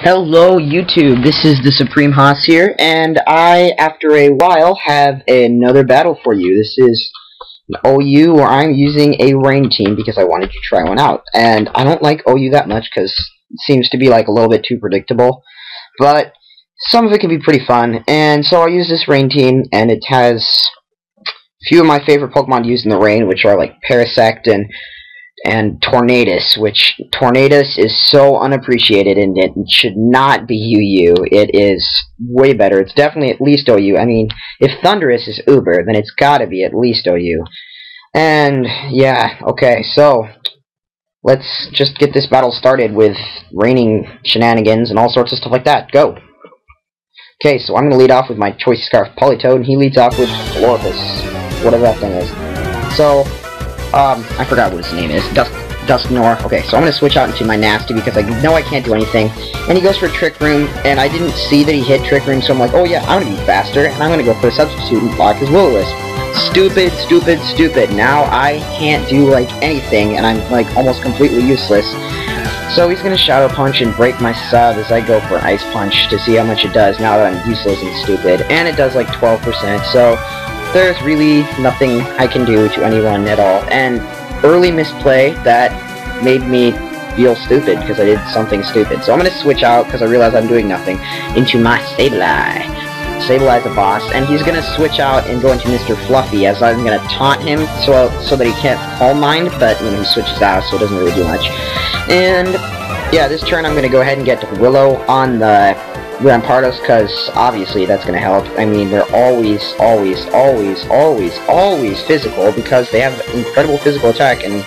Hello YouTube, this is thesupremehaus here, and I, after a while, have another battle for you. This is an OU where I'm using a rain team because I wanted to try one out. And I don't like OU that much because it seems to be like a little bit too predictable, but some of it can be pretty fun. And so I use this rain team, and it has a few of my favorite Pokemon to use in the rain, which are like Parasect and Tornadus, which Tornadus is so unappreciated and it should not be UU. It is way better. It's definitely at least OU. I mean, if Thundurus is Uber, then it's gotta be at least OU. And yeah, okay, so let's just get this battle started with raining shenanigans and all sorts of stuff like that. Go! Okay, so I'm gonna lead off with my Choice Scarf Politoed, and he leads off with Glorpus, whatever that thing is. So I forgot what his name is. Dusknoir. Okay, so I'm going to switch out into my Nasty because I know I can't do anything. And he goes for Trick Room, and I didn't see that he hit Trick Room, so I'm like, oh yeah, I'm going to be faster, and I'm going to go for a Substitute and block his Will-O-Wisp. Stupid, stupid, stupid. Now I can't do, like, anything, and I'm, like, almost completely useless. So he's going to Shadow Punch and break my sub as I go for Ice Punch to see how much it does now that I'm useless and stupid. And it does, like, 12%, so there's really nothing I can do to anyone at all. And early misplay that made me feel stupid because I did something stupid. So I'm going to switch out because I realize I'm doing nothing into my Sableye. Sableye's a boss, and he's going to switch out and go into Mr. Fluffy as I'm going to taunt him so that he can't Calm Mind, but you know, he switches out so it doesn't really do much. And yeah, this turn I'm going to go ahead and get Willow on the Rampardos, because obviously that's going to help. I mean, they're always physical because they have incredible physical attack and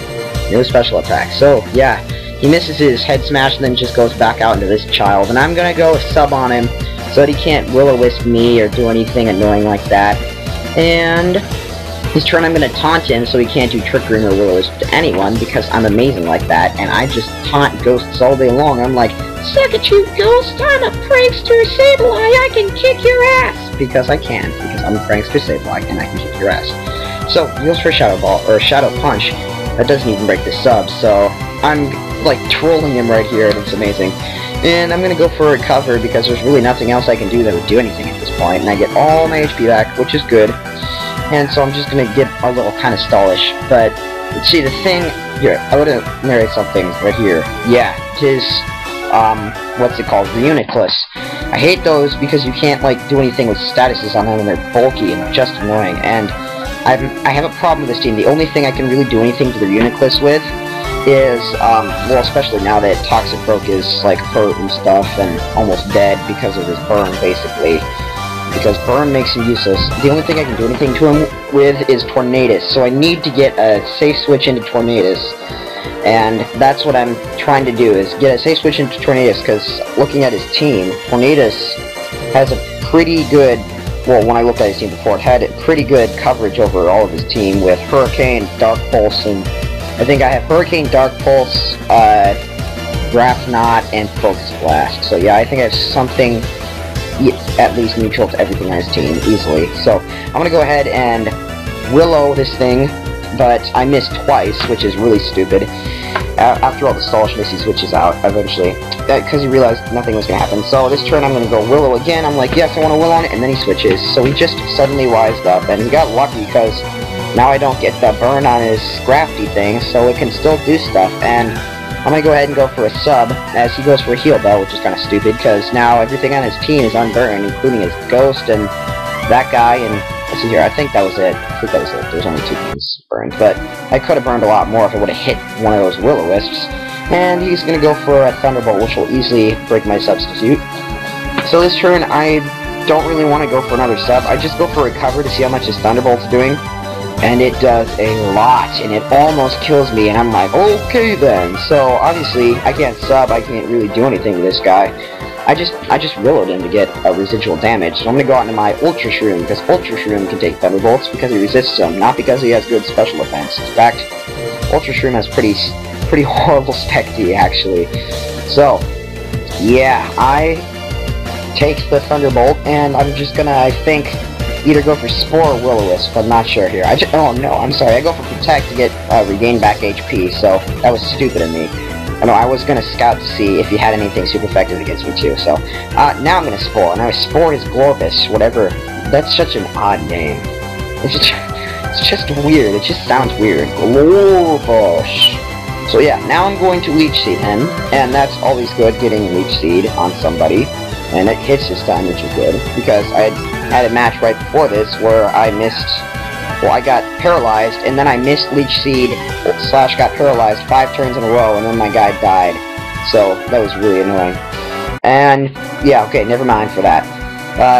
no special attack. So yeah, he misses his head smash and then just goes back out into this child, and I'm going to go sub on him so that he can't Will-O-Wisp me or do anything annoying like that. And this turn I'm going to taunt him so he can't do Trick Room or Will-O-Wisp to anyone because I'm amazing like that, and I just taunt ghosts all day long. I'm like, suck at you, Ghost! I'm a prankster Sableye! I can kick your ass! Because I can, because I'm a prankster Sableye, and I can kick your ass. So, he goes for a Shadow Ball, or a Shadow Punch. That doesn't even break the sub, so I'm, like, trolling him right here, and it's amazing. And I'm gonna go for a Recover, because there's really nothing else I can do that would do anything at this point, and I get all my HP back, which is good. And so I'm just gonna get a little kind of stallish, but, see, the thing, here, I would narrate something right here. Yeah, his what's it called, Reuniclus. I hate those because you can't, like, do anything with statuses on them and they're bulky and just annoying, and I have a problem with this team. The only thing I can really do anything to the Reuniclus with is, well, especially now that Toxic Broke is, like, hurt and stuff and almost dead because of his burn, basically. Because burn makes him useless. The only thing I can do anything to him with is Tornadus, so I need to get a safe switch into Tornadus. And that's what I'm trying to do, is get a safe switch into Tornadus, because looking at his team, Tornadus has a pretty good, well, when I looked at his team before, it had pretty good coverage over all of his team with Hurricane, Dark Pulse, and I think I have Hurricane, Dark Pulse, Grass Knot, and Focus Blast. So yeah, I think I have something at least neutral to everything on his team, easily. So I'm going to go ahead and Willow this thing, but I missed twice, which is really stupid. After all the stallishness, he switches out eventually, because he realized nothing was going to happen. So this turn I'm going to go Willow again. I'm like, yes, I want to Willow on it, and then he switches. So he just suddenly wised up, and he got lucky because now I don't get the burn on his Scrafty thing, so it can still do stuff. And I'm going to go ahead and go for a sub, as he goes for a Heal Bell, which is kind of stupid, because now everything on his team is unburned, including his Ghost and that guy, and let's see here, I think that was it. There's only 2 things burned, but I could have burned a lot more if I would have hit one of those Will-O-Wisps. And he's going to go for a Thunderbolt, which will easily break my Substitute. So this turn, I don't really want to go for another sub. I just go for Recover to see how much his Thunderbolt's doing. And it does a lot, and it almost kills me, and I'm like, okay then. So, obviously, I can't sub, I can't really do anything with this guy. I just willowed him to get a residual damage, so I'm gonna go out into my Ultra Shroom, because Ultra Shroom can take Thunderbolts because he resists them, not because he has good special defense. In fact, Ultra Shroom has pretty horrible Spec D, actually. So, yeah, I take the Thunderbolt, and I'm just gonna, I think, either go for Spore or Will-O-Wisp, I'm not sure here. Oh no, I'm sorry, I go for Protect to get regain back HP, so that was stupid of me. know, I was gonna scout to see if he had anything super effective against me too, so, now I'm gonna Spore. Now Spore is Glorpus, whatever. That's such an odd name. It's just weird, it just sounds weird. Glorpus. So yeah, now I'm going to Leech Seed him, and that's always good, getting Leech Seed on somebody. And it hits this time, which is good, because I had a match right before this where I missed, well, I got paralyzed, and then I missed Leech Seed, slash got paralyzed 5 turns in a row, and then my guy died. So, that was really annoying. And, yeah, okay, never mind for that.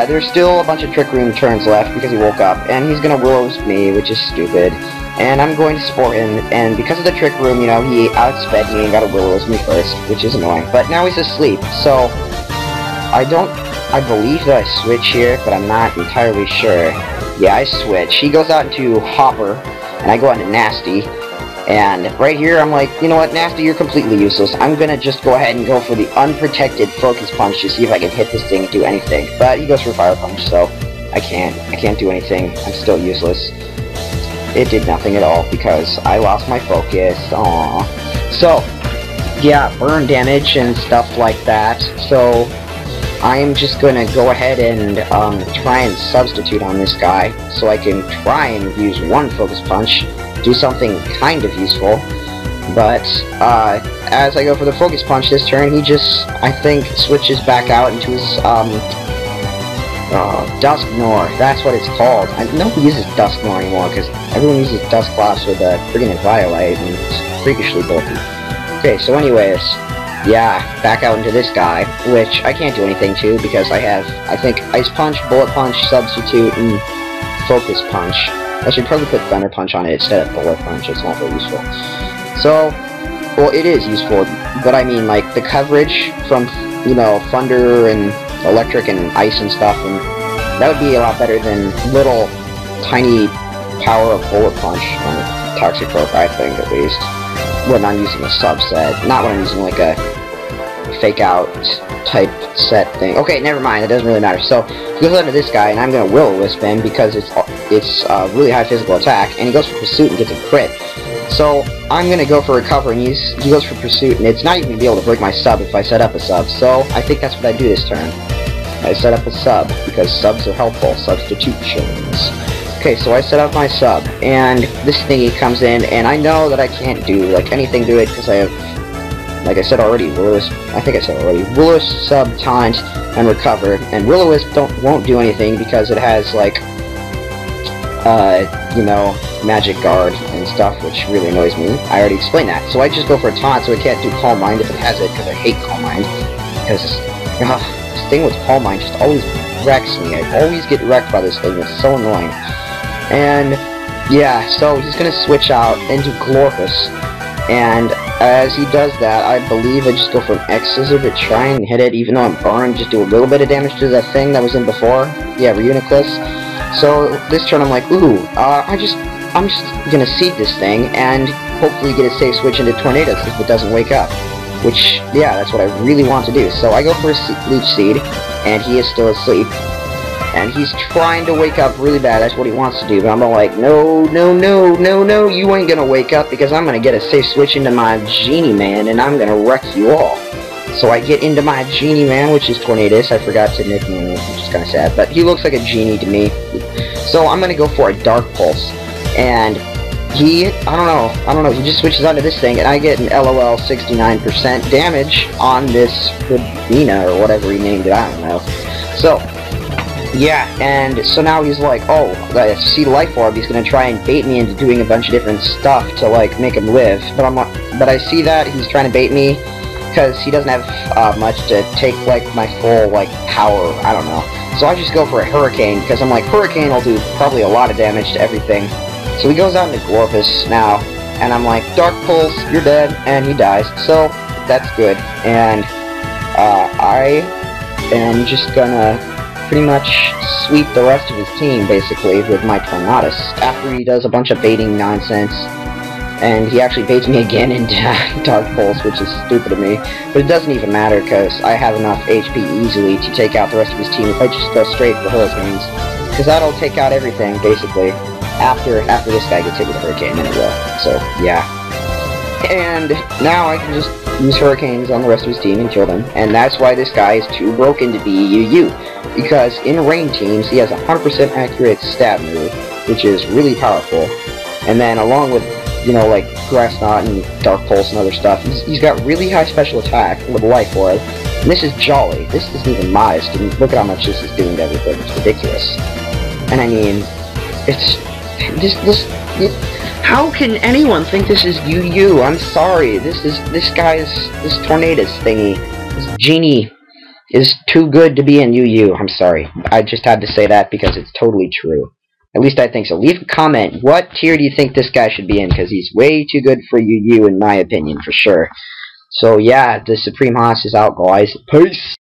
There's still a bunch of Trick Room turns left, because he woke up, and he's gonna Will-O-Wisp me, which is stupid. And I'm going to Spore him, and because of the Trick Room, you know, he outsped me and got a Will-O-Wisp me first, which is annoying. But now he's asleep, so I believe that I switch here, but I'm not entirely sure. Yeah, I switch. He goes out into Hopper, and I go out into Nasty. And right here, I'm like, you know what, Nasty, you're completely useless. I'm gonna just go ahead and go for the unprotected Focus Punch to see if I can hit this thing and do anything. But he goes for Fire Punch, so I can't do anything. I'm still useless. It did nothing at all, because I lost my focus. Aww. So, yeah, burn damage and stuff like that. So, I'm just gonna go ahead and try and substitute on this guy, so I can try and use one Focus Punch, do something kind of useful. But as I go for the Focus Punch this turn, he just, I think, switches back out into his Dusknoir. That's what it's called. I don't know who uses Dusknoir anymore, because everyone uses Dusclops with a friggin' Violite, and it's freakishly bulky. Okay, so anyways, yeah, back out into this guy, which I can't do anything to, because I have, I think, Ice Punch, Bullet Punch, Substitute, and Focus Punch. I should probably put Thunder Punch on it instead of Bullet Punch, it's not very useful. So, well, it is useful, but I mean, like, the coverage from, you know, Thunder and Electric and Ice and stuff, and that would be a lot better than little, tiny power of Bullet Punch on Toxicroak, I think, at least. When I'm using a subset, not when I'm using like a fake out type set thing. Okay, never mind, it doesn't really matter. So he goes under this guy, and I'm gonna Will-O-Wisp him because it's really high physical attack, and he goes for Pursuit and gets a crit. So I'm gonna go for Recover, and he goes for Pursuit, and it's not even gonna be able to break my sub if I set up a sub. So I think that's what I do this turn. I set up a sub because subs are helpful. Substitutions. Okay, so I set up my sub, and this thingy comes in, and I know that I can't do, like, anything to it, because I have, like I said already, Will-O-Wisp, sub, taunt, and recover, and Will-O-Wisp won't do anything, because it has, like, you know, Magic Guard and stuff, which really annoys me. I already explained that, so I just go for a taunt, so it can't do Calm Mind if it has it, because I hate Calm Mind, because, this thing with Calm Mind just always wrecks me. I always get wrecked by this thing, it's so annoying. And, yeah, so he's gonna switch out into Glorpus, and as he does that, I believe I just go for an X-Scissor to try and hit it, even though I'm burned, just do a little bit of damage to that thing that was in before. Yeah, Reuniclus. So, this turn I'm like, ooh, I'm just gonna seed this thing, and hopefully get a safe switch into Tornadus if it doesn't wake up. Which, yeah, that's what I really want to do. So I go for a Leech Seed, and he is still asleep. And he's trying to wake up really bad, that's what he wants to do, but I'm like, no, you ain't gonna wake up, because I'm gonna get a safe switch into my Genie Man, and I'm gonna wreck you all. So I get into my Genie Man, which is Tornadus. I forgot to nickname him, which is kinda sad, but he looks like a genie to me. So I'm gonna go for a Dark Pulse, and he, I don't know, he just switches onto this thing, and I get an LOL 69% damage on this Rabina, or whatever he named it, I don't know. So, yeah, and so now he's like, oh, I see Life Orb, he's gonna try and bait me into doing a bunch of different stuff to, like, make him live, but but I see that he's trying to bait me, because he doesn't have, much to take, like, my full, like, power, I don't know. So I just go for a Hurricane, because I'm like, Hurricane will do probably a lot of damage to everything. So he goes out into Glorpus now, and I'm like, Dark Pulse, you're dead, and he dies, so that's good. And, I am just gonna pretty much sweep the rest of his team, basically, with my Tornadus, after he does a bunch of baiting nonsense. And he actually baits me again into Dark Pulse, which is stupid of me. But it doesn't even matter, because I have enough HP easily to take out the rest of his team if I just go straight for Hurricanes. Because that'll take out everything, basically. After this guy gets hit with a Hurricane, then it will. So, yeah. And now I can just use Hurricanes on the rest of his team and kill them. And that's why this guy is too broken to be UU. Because in rain teams, he has a 100% accurate stab move, which is really powerful. And then along with, you know, like Grass Knot and Dark Pulse and other stuff, he's got really high special attack with Life Orb. And this is Jolly. This isn't even modest. And look at how much this is doing to everything. It's ridiculous. And I mean, it's... how can anyone think this is UU? I'm sorry. This Tornadus thingy, this genie, is too good to be in UU. I'm sorry. I just had to say that because it's totally true. At least I think so. Leave a comment. What tier do you think this guy should be in? Because he's way too good for UU in my opinion, for sure. So yeah, the Supreme Haus is out, guys. Peace!